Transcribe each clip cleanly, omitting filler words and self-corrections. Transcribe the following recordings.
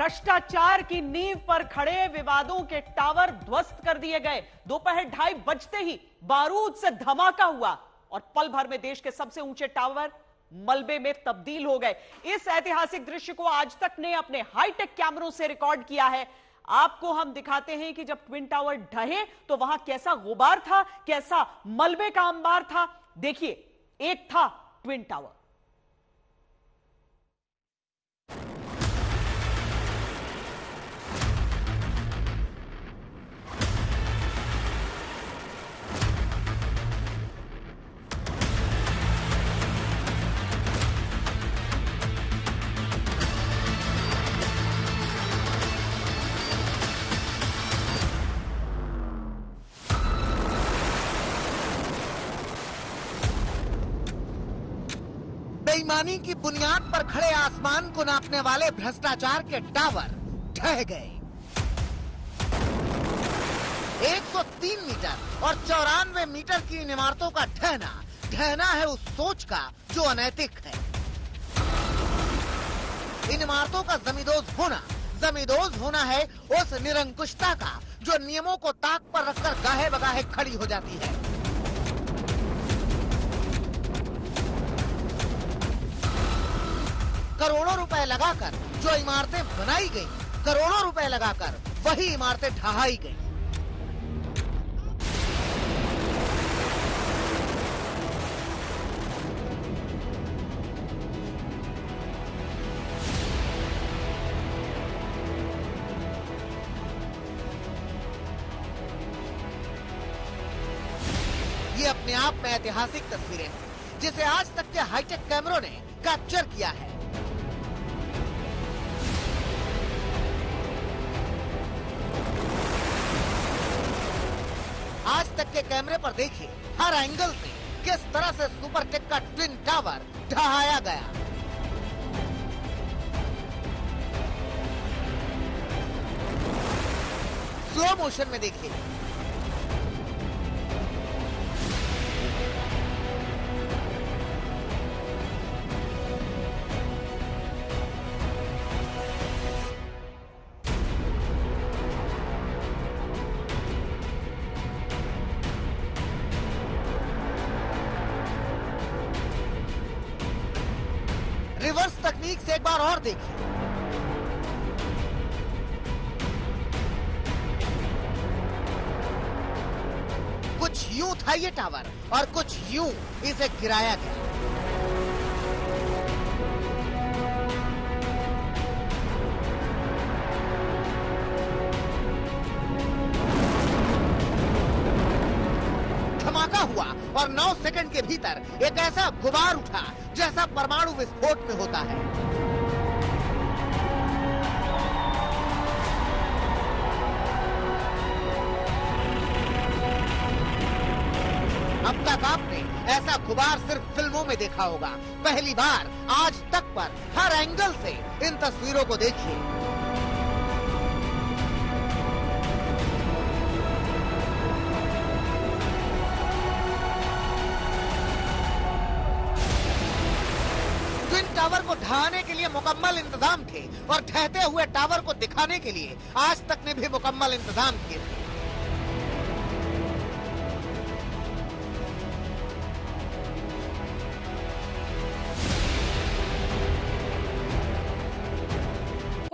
भ्रष्टाचार की नींव पर खड़े विवादों के टावर ध्वस्त कर दिए गए। दोपहर 2:30 बजते ही बारूद से धमाका हुआ और पल भर में देश के सबसे ऊंचे टावर मलबे में तब्दील हो गए। इस ऐतिहासिक दृश्य को आज तक ने अपने हाईटेक कैमरों से रिकॉर्ड किया है। आपको हम दिखाते हैं कि जब ट्विन टावर ढहे तो वहां कैसा गुबार था, कैसा मलबे का अंबार था। देखिए, एक था ट्विन टावर। बेईमानी की बुनियाद पर खड़े आसमान को नापने वाले भ्रष्टाचार के टावर ढह गए। 103 मीटर और 94 मीटर की इन इमारतों का ढहना है उस सोच का जो अनैतिक है। इन इमारतों का जमींदोज होना है उस निरंकुशता का जो नियमों को ताक पर रखकर गाहे बगाहे खड़ी हो जाती है। करोड़ों रुपए लगाकर जो इमारतें बनाई गई, करोड़ों रुपए लगाकर वही इमारतें ढहाई गई। ये अपने आप में ऐतिहासिक तस्वीरें हैं जिसे आज तक के हाईटेक कैमरों ने कैप्चर किया है। आज तक के कैमरे पर देखिए हर एंगल से किस तरह से सुपरटेक का ट्विन टावर ढहाया गया। स्लो मोशन में देखिए, रिवर्स तकनीक से एक बार और देखिए। कुछ यूं था ये टावर और कुछ यूं इसे गिराया गया। धमाका हुआ और 9 सेकंड के भीतर एक ऐसा गुबार उठा जैसा परमाणु विस्फोट में होता है। अब तक आपने ऐसा गुबार सिर्फ फिल्मों में देखा होगा। पहली बार आज तक पर हर एंगल से इन तस्वीरों को देखिए। टावर को ढहाने के लिए मुकम्मल इंतजाम थे और ढहते हुए टावर को दिखाने के लिए आज तक ने भी मुकम्मल इंतजाम किए थे।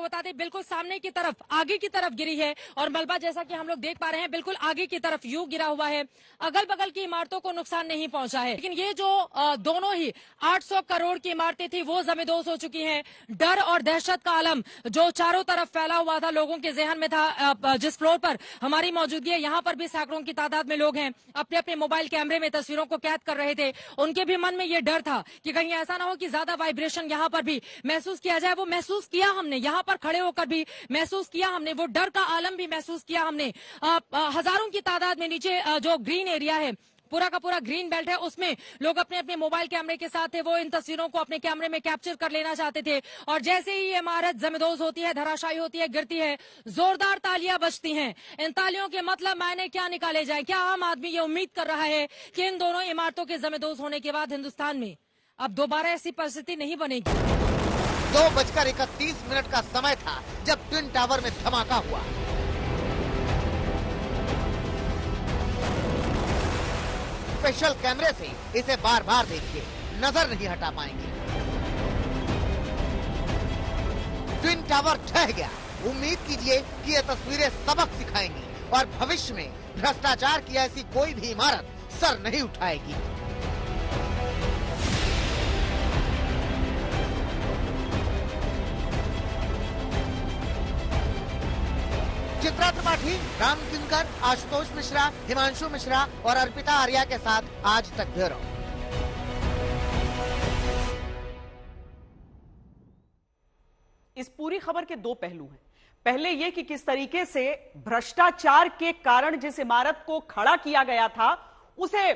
बता दें, बिल्कुल सामने की तरफ, आगे की तरफ गिरी है और मलबा जैसा कि हम लोग देख पा रहे हैं बिल्कुल आगे की तरफ यूं गिरा हुआ है। अगल बगल की इमारतों को नुकसान नहीं पहुंचा है, लेकिन ये जो दोनों ही 800 करोड़ की इमारतें थी वो जमींदोज हो चुकी हैं। डर और दहशत का आलम जो चारों तरफ फैला हुआ था, लोगों के जहन में था। जिस फ्लोर पर हमारी मौजूदगी है यहाँ पर भी सैकड़ों की तादाद में लोग हैं, अपने अपने मोबाइल कैमरे में तस्वीरों को कैद कर रहे थे। उनके भी मन में ये डर था कि कहीं ऐसा ना हो कि ज्यादा वाइब्रेशन यहाँ पर भी महसूस किया जाए। वो महसूस किया हमने, यहाँ पर खड़े होकर भी महसूस किया हमने, वो डर का आलम भी महसूस किया हमने। हजारों की तादाद में नीचे जो ग्रीन एरिया है, पूरा का पूरा ग्रीन बेल्ट है, उसमें लोग अपने अपने मोबाइल कैमरे के साथ थे। वो इन तस्वीरों को अपने कैमरे में कैप्चर कर लेना चाहते थे और जैसे ही ये इमारत जमींदोज होती है, धराशायी होती है, गिरती है, जोरदार तालियां बजती हैं। इन तालियों के मतलब मायने क्या निकाले जाए? क्या आम आदमी ये उम्मीद कर रहा है कि इन दोनों इमारतों के जमींदोज होने के बाद हिंदुस्तान में अब दोबारा ऐसी परिस्थिति नहीं बनेगी? 2:31 का समय था जब ट्विन टावर में धमाका हुआ। स्पेशल कैमरे से इसे बार बार देखिए, नजर नहीं हटा पाएंगे। ट्विन टावर ढह गया। उम्मीद कीजिए कि ये तस्वीरें सबक सिखाएंगी और भविष्य में भ्रष्टाचार की ऐसी कोई भी इमारत सर नहीं उठाएगी। चित्रा त्रिपाठी, राम किंकर, आशुतोष मिश्रा, हिमांशु मिश्रा और अर्पिता आर्या के साथ आज तक ब्यूरो। इस पूरी खबर के दो पहलू हैं। पहले यह कि किस तरीके से भ्रष्टाचार के कारण जिस इमारत को खड़ा किया गया था उसे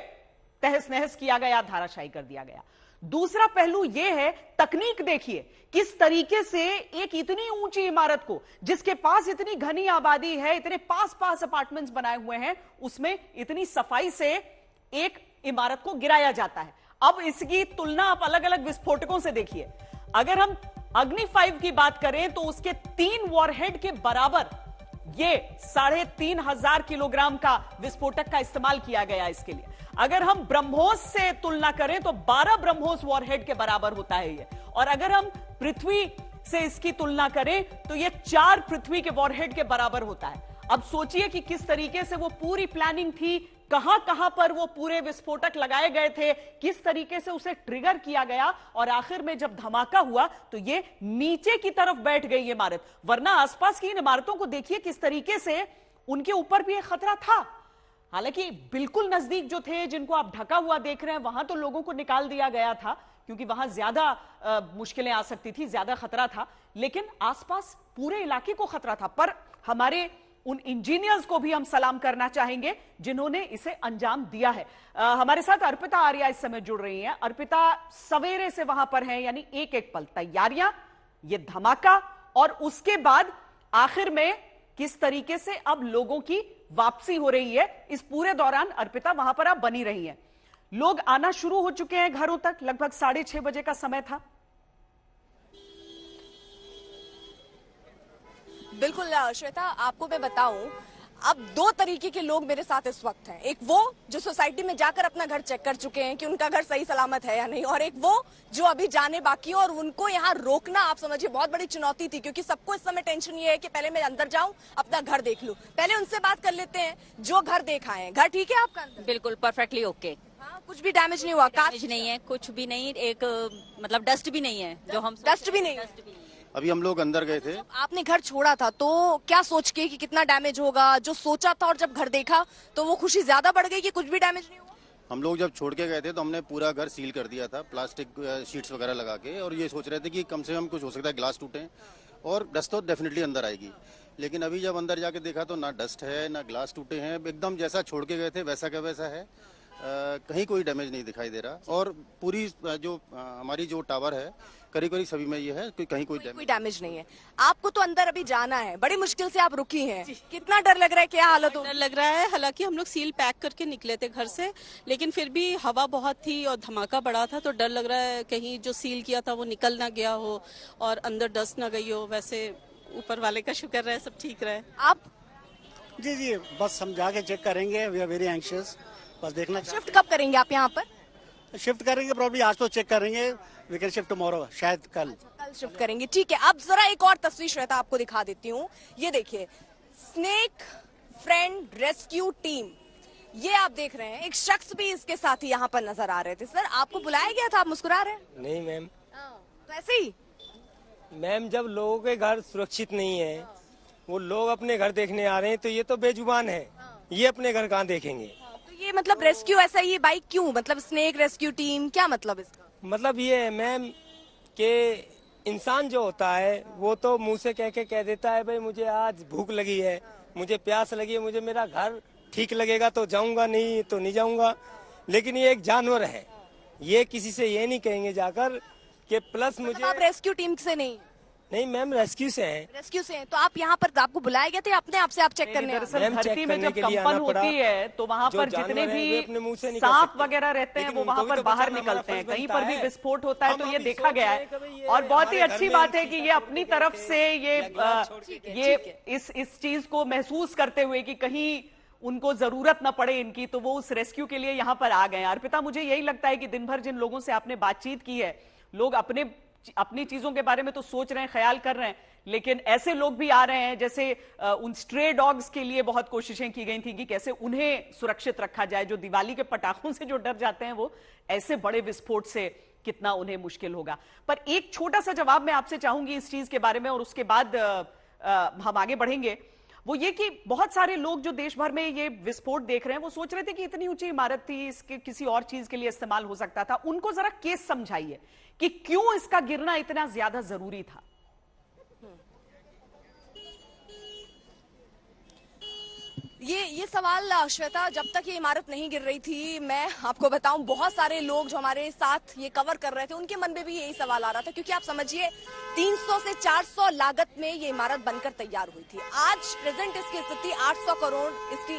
तहस नहस किया गया, धाराशायी कर दिया गया। दूसरा पहलू यह है, तकनीक देखिए किस तरीके से एक इतनी ऊंची इमारत को, जिसके पास इतनी घनी आबादी है, इतने पास पास अपार्टमेंट्स बनाए हुए हैं, उसमें इतनी सफाई से एक इमारत को गिराया जाता है। अब इसकी तुलना आप अलग अलग विस्फोटकों से देखिए। अगर हम अग्नि 5 की बात करें तो उसके 3 वॉरहेड के बराबर ये 3,500 किलोग्राम का विस्फोटक का इस्तेमाल किया गया इसके लिए। अगर हम ब्रह्मोस से तुलना करें तो 12 ब्रह्मोस वॉरहेड के बराबर होता है ये। और अगर हम पृथ्वी से इसकी तुलना करें तो ये 4 पृथ्वी के वॉरहेड के बराबर होता है। अब सोचिए कि किस तरीके से वो पूरी प्लानिंग थी, कहां कहां पर वो पूरे विस्फोटक लगाए गए थे, किस तरीके से उसे ट्रिगर किया गया और आखिर में जब धमाका हुआ तो ये नीचे की तरफ बैठ गई इमारत। वरना आसपास की इन इमारतों को देखिए किस तरीके से उनके ऊपर भी एक खतरा था। हालांकि बिल्कुल नजदीक जो थे, जिनको आप ढका हुआ देख रहे हैं, वहां तो लोगों को निकाल दिया गया था क्योंकि वहां ज्यादा मुश्किलें आ सकती थी, ज्यादा खतरा था। लेकिन आसपास पूरे इलाके को खतरा था। पर हमारे उन इंजीनियर्स को भी हम सलाम करना चाहेंगे जिन्होंने इसे अंजाम दिया है। हमारे साथ अर्पिता आर्या इस समय जुड़ रही हैं। अर्पिता, सवेरे से वहां पर हैं, यानी एक एक पल तैयारियां, ये धमाका और उसके बाद आखिर में किस तरीके से अब लोगों की वापसी हो रही है। इस पूरे दौरान अर्पिता वहां पर आप बनी रही हैं, लोग आना शुरू हो चुके हैं घरों तक, लगभग 6:30 बजे का समय था। बिल्कुल श्वेता, आपको मैं बताऊं, अब 2 तरीके के लोग मेरे साथ इस वक्त हैं। एक वो जो सोसाइटी में जाकर अपना घर चेक कर चुके हैं कि उनका घर सही सलामत है या नहीं, और एक वो जो अभी जाने बाकी है। और उनको यहाँ रोकना, आप समझिए, बहुत बड़ी चुनौती थी क्योंकि सबको इस समय टेंशन ये है कि पहले मैं अंदर जाऊं, अपना घर देख लूं। पहले उनसे बात कर लेते हैं जो घर देखा है। घर ठीक है आपका? बिल्कुल परफेक्टली ओके। हाँ, कुछ भी डैमेज नहीं हुआ? डैमेज नहीं है, कुछ भी नहीं, एक मतलब डस्ट भी नहीं है जो हम डस्ट भी नहीं। अभी हम लोग अंदर गए थे। आपने घर छोड़ा था तो क्या सोच के कि कितना डैमेज होगा, जो सोचा था, और जब घर देखा तो वो खुशी ज्यादा बढ़ गई कि कुछ भी डैमेज नहीं हुआ? हम लोग जब छोड़ के गए थे तो हमने पूरा घर सील कर दिया था, प्लास्टिक शीट्स वगैरह लगा के, और ये सोच रहे थे कि कम से कम कुछ हो सकता है, ग्लास टूटे और डस्ट तो डेफिनेटली अंदर आएगी। लेकिन अभी जब अंदर जाके देखा तो ना डस्ट है ना ग्लास टूटे हैं, एकदम जैसा छोड़ के गए थे वैसा का वैसा है। कहीं कोई डैमेज नहीं दिखाई दे रहा। और पूरी जो हमारी जो टावर है करीब करीब सभी में ये है कि कहीं कोई डैमेज नहीं है। आपको तो अंदर अभी जाना है, बड़ी मुश्किल से आप रुकी हैं, कितना डर लग रहा है, क्या हालत हो? डर लग रहा है। हालांकि हम लोग सील पैक करके निकले थे घर से, लेकिन फिर भी हवा बहुत थी और धमाका बड़ा था, तो डर लग रहा है कहीं जो सील किया था वो निकल ना गया हो और अंदर डस्ट ना गई हो। वैसे ऊपर वाले का शुक्र है, सब ठीक रहे। आप? जी, बस हम जाके चेक करेंगे। वी आर वेरी एंशियस, बस देखना। शिफ्ट कब करेंगे आप यहाँ पर? शिफ्ट करेंगे प्रॉब्ली, आज तो चेक करेंगे, वी कैन शिफ्ट टुमारो, शायद कल शिफ्ट करेंगे। ठीक है, अब जरा एक और तस्वीर श्वेता आपको दिखा देती हूँ। ये देखिए, स्नेक फ्रेंड रेस्क्यू टीम, ये आप देख रहे हैं। एक शख्स भी इसके साथ ही यहाँ पर नजर आ रहे थे। सर, आपको बुलाया गया था, आप मुस्कुरा रहे हैं? नहीं मैम, तो ऐसे ही मैम, जब लोगों के घर सुरक्षित नहीं है, वो लोग अपने घर देखने आ रहे हैं, तो ये तो बेजुबान है, ये अपने घर कहाँ देखेंगे? ये मतलब रेस्क्यू, ऐसा ये बाइक क्यों, मतलब स्नेक रेस्क्यू टीम, क्या मतलब इसका? मतलब ये है मैम कि इंसान जो होता है वो तो मुंह से कह देता है भाई मुझे आज भूख लगी है, मुझे प्यास लगी है, मुझे मेरा घर ठीक लगेगा तो जाऊंगा, नहीं तो नहीं जाऊंगा। लेकिन ये एक जानवर है, ये किसी से ये नहीं कहेंगे जाकर कि प्लस मुझे। आप रेस्क्यू टीम से नहीं? नहीं मैम, रेस्क्यू से हैं। रेस्क्यू से हैं, तो आप यहाँ पर आपको बुलाया गया था अपने आप से आप चेक करने आए? दरअसल मैम, धरती चेक में करने जब के लिए कंपन आना पड़ा। होती है तो वहां जो पर जितने जानवर हैं, वे अपने मुंह से भी नहीं कर सांप सकते। वगैरह रहते हैं लेकिन वो वहां उनको भी पर तो बाहर बचाना निकलते हैं, हमारा कहीं फर्ज पर भी बनता है। विस्फोट होता है हम तो ये अभी देखा सोच गया रहे हैं कि भाई है। ये और बहुत ही हमारे घर अच्छी में बात है इन कि चीज़ ये का अपनी छोड़ तरफ के से ये या ग्लास छोड़ के। ये इस चीज को महसूस करते हुए कि कहीं उनको जरूरत ना पड़े इनकी, तो वो उस रेस्क्यू के लिए यहाँ पर आ गए। अर्पिता, मुझे यही लगता है कि दिन भर जिन लोगों से आपने बातचीत की है, लोग अपनी चीजों के बारे में तो सोच रहे हैं, ख्याल कर रहे हैं, लेकिन ऐसे लोग भी आ रहे हैं जैसे उन स्ट्रे डॉग्स के लिए बहुत कोशिशें की गई थी कि कैसे उन्हें सुरक्षित रखा जाए, जो दिवाली के पटाखों से जो डर जाते हैं वो ऐसे बड़े विस्फोट से कितना उन्हें मुश्किल होगा। पर एक छोटा सा जवाब मैं आपसे चाहूंगी इस चीज के बारे में और उसके बाद हम आगे बढ़ेंगे। वो ये कि बहुत सारे लोग जो देश भर में ये विस्फोट देख रहे हैं वो सोच रहे थे कि इतनी ऊंची इमारत थी, इसके किसी और चीज के लिए इस्तेमाल हो सकता था। उनको जरा केस समझाइए कि क्यों इसका गिरना इतना ज्यादा जरूरी था। ये सवाल श्वेता, जब तक ये इमारत नहीं गिर रही थी, मैं आपको बताऊं बहुत सारे लोग जो हमारे साथ ये कवर कर रहे थे उनके मन में भी यही सवाल आ रहा था, क्योंकि आप समझिए 300 से 400 लागत में ये इमारत बनकर तैयार हुई थी। आज प्रेजेंट इसकी स्थिति 800 करोड़ इसकी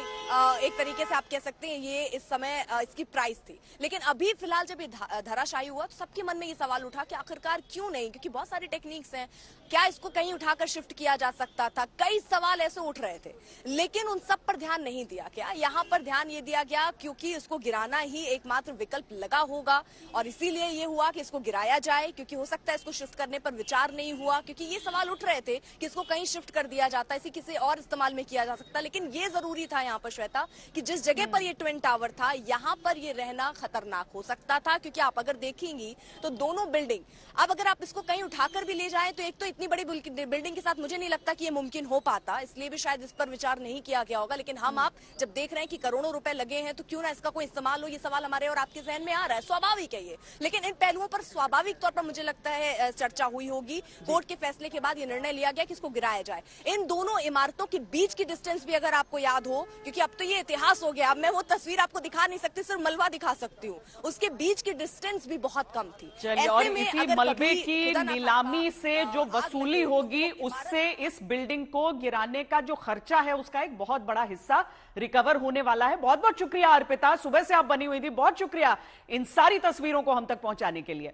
एक तरीके से आप कह सकते हैं ये इस समय इसकी प्राइस थी। लेकिन अभी फिलहाल जब ये धराशायी हुआ तो सबके मन में ये सवाल उठा कि आखिरकार क्यों नहीं, क्योंकि बहुत सारी टेक्निक्स हैं, क्या इसको कहीं उठाकर शिफ्ट किया जा सकता था, कई सवाल ऐसे उठ रहे थे, लेकिन उन सब पर ध्यान नहीं दिया गया। यहाँ पर ध्यान ये दिया गया क्योंकि इसको गिराना ही एकमात्र विकल्प लगा होगा और इसीलिए ये हुआ कि इसको गिराया जाए, क्योंकि हो सकता है इसको शिफ्ट करने पर विचार नहीं हुआ, क्योंकि ये सवाल उठ रहे थे कि इसको कहीं शिफ्ट कर दिया जाता, इसी किसी और इस्तेमाल में किया जा सकता। लेकिन ये जरूरी था यहाँ पर श्वेता कि जिस जगह पर ये ट्विन टावर था यहाँ पर ये रहना खतरनाक हो सकता था, क्योंकि आप अगर देखेंगी तो दोनों बिल्डिंग, अब अगर आप इसको कहीं उठाकर भी ले जाएं तो एक तो इतनी बड़ी बिल्डिंग के साथ मुझे नहीं लगता कि ये मुमकिन हो पाता, इसलिए भी शायद इस पर विचार नहीं किया गया होगा। लेकिन हम आप जब देख रहे हैं कि करोड़ों रुपए लगे हैं तो क्यों ना इसका कोई इस्तेमाल हो, ये सवाल हमारे और आपके जहन में आ रहा है, स्वाभाविक है ये। लेकिन इन पहलुओं पर स्वाभाविक तौर पर मुझे लगता है चर्चा हुई होगी। कोर्ट के फैसले के बाद ये निर्णय लिया गया कि इसको गिराया जाए। इन दोनों इमारतों के बीच की डिस्टेंस भी अगर आपको याद हो, क्योंकि अब तो ये इतिहास हो गया, अब मैं वो तस्वीर आपको दिखा नहीं सकती, सिर्फ मलबा दिखा सकती हूँ, उसके बीच की डिस्टेंस भी बहुत कम थी। और इसी मलबे की नीलामी से जो वसूली होगी उससे इस बिल्डिंग को गिराने का जो खर्चा है उसका एक बहुत बड़ा हिस्सा रिकवर होने वाला है। बहुत बहुत शुक्रिया अर्पिता, सुबह से आप बनी हुई थी, बहुत शुक्रिया इन सारी तस्वीरों को हम तक पहुंचाने के लिए।